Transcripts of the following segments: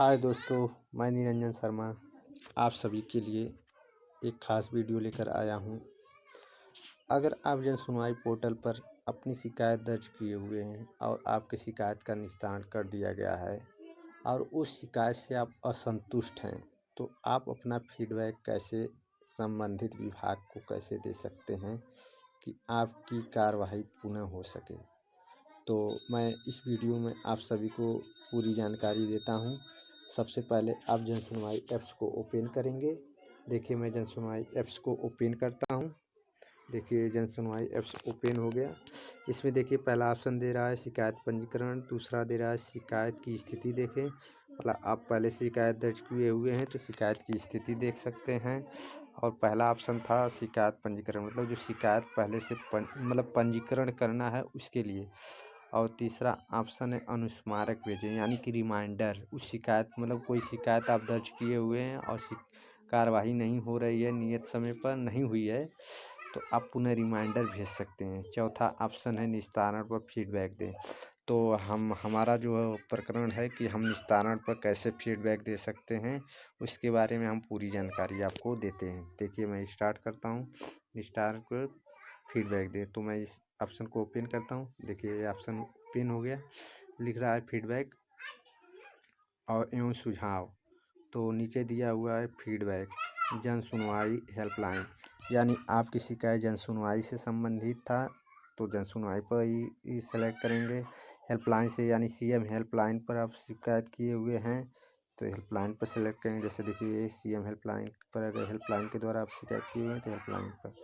हाय दोस्तों, मैं निरंजन शर्मा आप सभी के लिए एक ख़ास वीडियो लेकर आया हूं। अगर आप जन सुनवाई पोर्टल पर अपनी शिकायत दर्ज किए हुए हैं और आपकी शिकायत का निस्तारण कर दिया गया है और उस शिकायत से आप असंतुष्ट हैं, तो आप अपना फीडबैक कैसे संबंधित विभाग को कैसे दे सकते हैं कि आपकी कार्यवाही पुनः हो सके। तो मैं इस वीडियो में आप सभी को पूरी जानकारी देता हूं। सबसे पहले आप जन सुनवाई ऐप्स को ओपन करेंगे। देखिए, मैं जन सुनवाई ऐप्स को ओपन करता हूं। देखिए, जन सुनवाई ऐप्स ओपन हो गया। इसमें देखिए, पहला ऑप्शन दे रहा है शिकायत पंजीकरण, दूसरा दे रहा है शिकायत की स्थिति देखें। मतलब आप पहले शिकायत दर्ज किए हुए हैं तो शिकायत की स्थिति देख सकते हैं। और पहला ऑप्शन था शिकायत पंजीकरण, मतलब जो शिकायत पहले से पंजीकरण करना है उसके लिए। और तीसरा ऑप्शन है अनुस्मारक भेजें, यानी कि रिमाइंडर। उस शिकायत कोई शिकायत आप दर्ज किए हुए हैं और कार्यवाही नहीं हो रही है, नियत समय पर नहीं हुई है, तो आप पुनः रिमाइंडर भेज सकते हैं। चौथा ऑप्शन है निस्तारण पर फीडबैक दें। तो हमारा जो प्रकरण है कि हम निस्तारण पर कैसे फीडबैक दे सकते हैं, उसके बारे में हम पूरी जानकारी आपको देते हैं। देखिए, मैं स्टार्ट करता हूँ। निस्तारण पर फीडबैक दे, तो मैं इस ऑप्शन को ओपन करता हूँ। देखिए, ये ऑप्शन ओपन हो गया। लिख रहा है फीडबैक और एवं सुझाव। तो नीचे दिया हुआ है फीडबैक जन सुनवाई हेल्पलाइन, यानी आपकी शिकायत जन सुनवाई से संबंधित था तो जन सुनवाई पर ही सेलेक्ट करेंगे। हेल्पलाइन से, यानी सीएम हेल्पलाइन पर आप शिकायत किए हुए हैं तो हेल्पलाइन पर सेलेक्ट करेंगे। जैसे देखिए, सीएम हेल्पलाइन पर अगर हेल्पलाइन के द्वारा आप शिकायत किए हुए हैं तो हेल्पलाइन पर।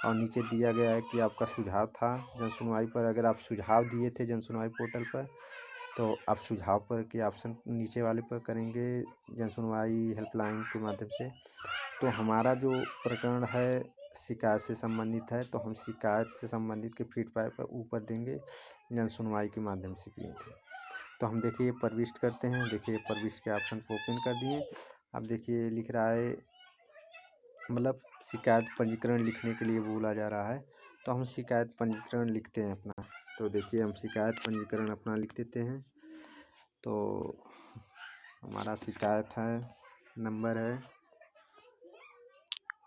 और नीचे दिया गया है कि आपका सुझाव था जन सुनवाई पर, अगर आप सुझाव दिए थे जन सुनवाई पोर्टल पर तो आप सुझाव पर के ऑप्शन नीचे वाले पर करेंगे जन सुनवाई हेल्पलाइन के माध्यम से। तो हमारा जो प्रकरण है शिकायत से संबंधित है, तो हम शिकायत से संबंधित के फीडबैक पर ऊपर देंगे जन सुनवाई के माध्यम से किए थे। तो हम देखिए प्रविष्ट करते हैं। देखिए, प्रविष्ट के ऑप्शन को ओपन कर दिए। अब देखिए, लिख रहा है शिकायत पंजीकरण लिखने के लिए बोला जा रहा है, तो हम शिकायत पंजीकरण लिखते हैं अपना। तो देखिए, हम शिकायत पंजीकरण अपना लिख देते हैं। तो हमारा शिकायत है, नंबर है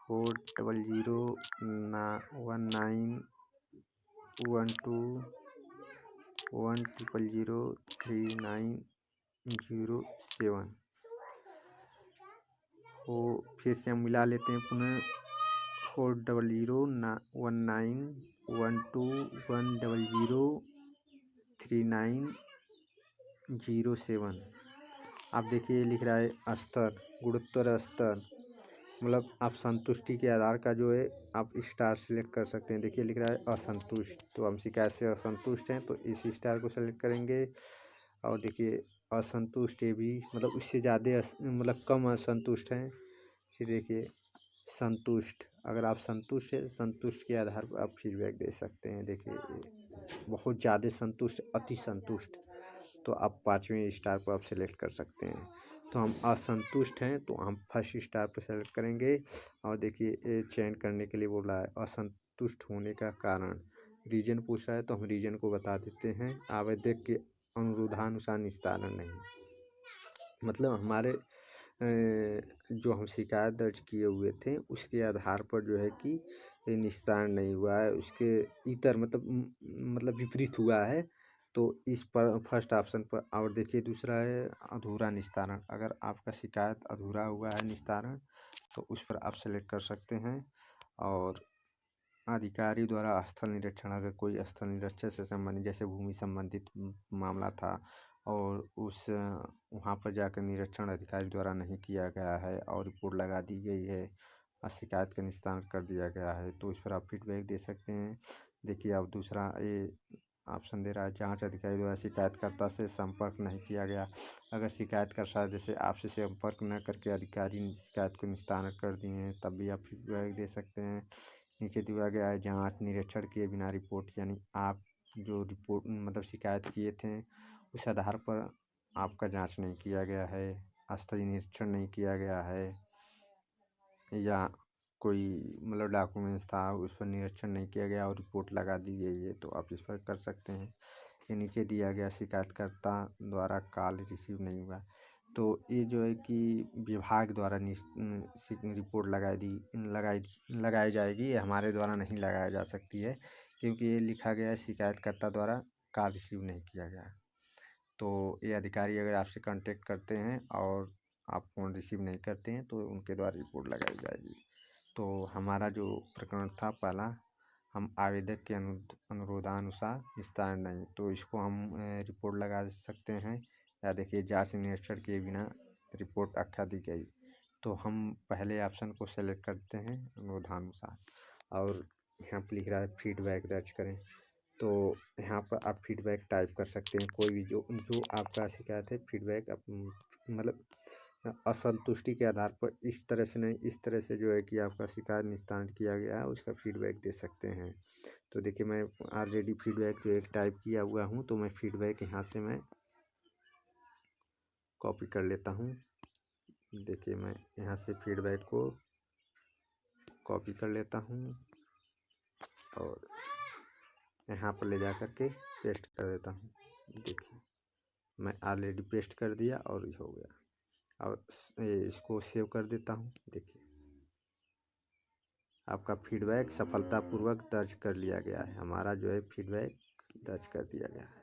401919003907। वो फिर से हम मिला लेते हैं पुनः 401919003907। आप देखिए, लिख रहा है स्तर, गुणोत्तर स्तर, आप संतुष्टि के आधार का जो है आप स्टार सेलेक्ट कर सकते हैं। देखिए, लिख रहा है असंतुष्ट, तो हम शिकायत से असंतुष्ट हैं तो इस स्टार को सेलेक्ट करेंगे। और देखिए, असंतुष्ट ये भी इससे ज़्यादा कम असंतुष्ट हैं। फिर देखिए, संतुष्ट, अगर आप संतुष्ट है, संतुष्ट के आधार पर आप फीडबैक दे सकते हैं। देखिए, बहुत ज़्यादा संतुष्ट, अति संतुष्ट, तो आप 5वें स्टार को आप सेलेक्ट कर सकते हैं। तो हम असंतुष्ट हैं तो हम फर्स्ट स्टार पर सेलेक्ट करेंगे। और देखिए, ये चयन करने के लिए बोल रहा है असंतुष्ट होने का कारण, रीजन पूछ रहा है तो हम रीजन को बता देते हैं। आवेदक के अनुरोधानुसार निस्तारण नहीं, हमारे जो हम शिकायत दर्ज किए हुए थे उसके आधार पर जो है कि निस्तारण नहीं हुआ है, उसके इतर विपरीत हुआ है, तो इस पर फर्स्ट ऑप्शन पर। और देखिए, दूसरा है अधूरा निस्तारण। अगर आपका शिकायत अधूरा हुआ है निस्तारण तो उस पर आप सेलेक्ट कर सकते हैं। और अधिकारी द्वारा स्थल निरीक्षण, अगर कोई स्थल निरीक्षण से संबंधित, जैसे भूमि संबंधित मामला था और वहाँ पर जाकर निरीक्षण अधिकारी द्वारा नहीं किया गया है और रिपोर्ट लगा दी गई है और शिकायत का निस्तारण कर दिया गया है, तो इस पर आप फीडबैक दे सकते हैं। देखिए, अब दूसरा ये ऑप्शन दे रहा है जांच अधिकारी द्वारा शिकायतकर्ता से संपर्क नहीं किया गया। अगर शिकायतकर्ता जैसे आपसे संपर्क न करके अधिकारी शिकायत को निस्तारण कर दिए हैं, तब भी आप फीडबैक दे सकते हैं। नीचे दिया गया है जांच निरीक्षण किए बिना रिपोर्ट, यानी आप जो रिपोर्ट शिकायत किए थे उस आधार पर आपका जांच नहीं किया गया है, स्थलीय निरीक्षण नहीं किया गया है, या कोई डॉक्यूमेंट्स था उस पर निरीक्षण नहीं किया गया और रिपोर्ट लगा दी गई है, तो आप इस पर कर सकते हैं। ये नीचे दिया गया शिकायतकर्ता द्वारा कॉल रिसीव नहीं हुआ। तो ये जो है कि विभाग द्वारा रिपोर्ट लगाई जाएगी। ये हमारे द्वारा नहीं लगाया जा सकती है, क्योंकि ये लिखा गया है शिकायतकर्ता द्वारा कार्य रिसीव नहीं किया गया। तो ये अधिकारी अगर आपसे कांटेक्ट करते हैं और आप फ़ोन रिसीव नहीं करते हैं तो उनके द्वारा रिपोर्ट लगाई जाएगी। तो हमारा जो प्रकरण था पहला, हम आवेदक के अनुरोधानुसार निस्तारण नहीं, तो इसको हम रिपोर्ट लगा सकते हैं। या देखिए जांच निरीक्षण किए बिना रिपोर्ट आख्या दी गई, तो हम पहले ऑप्शन को सेलेक्ट करते हैं अनुरोधानुसार। और यहाँ पर लिख रहा है फीडबैक दर्ज करें, तो यहाँ पर आप फीडबैक टाइप कर सकते हैं। कोई भी जो जो आपका शिकायत है फीडबैक मतलब असंतुष्टि के आधार पर इस तरह से नहीं, इस तरह से जो है कि आपका शिकायत निस्तारण किया गया है उसका फीडबैक दे सकते हैं। तो देखिए मैं ऑलरेडी फीडबैक जो एक टाइप किया हुआ हूँ, तो मैं फीडबैक यहाँ से मैं कॉपी कर लेता हूँ। देखिए मैं यहाँ से फीडबैक को कॉपी कर लेता हूँ और यहाँ पर ले जा कर के पेस्ट कर देता हूँ। देखिए मैं ऑलरेडी पेस्ट कर दिया और ये हो गया। और इसको सेव कर देता हूँ। देखिए आपका फीडबैक सफलतापूर्वक दर्ज कर लिया गया है। हमारा जो है फीडबैक दर्ज कर दिया गया है।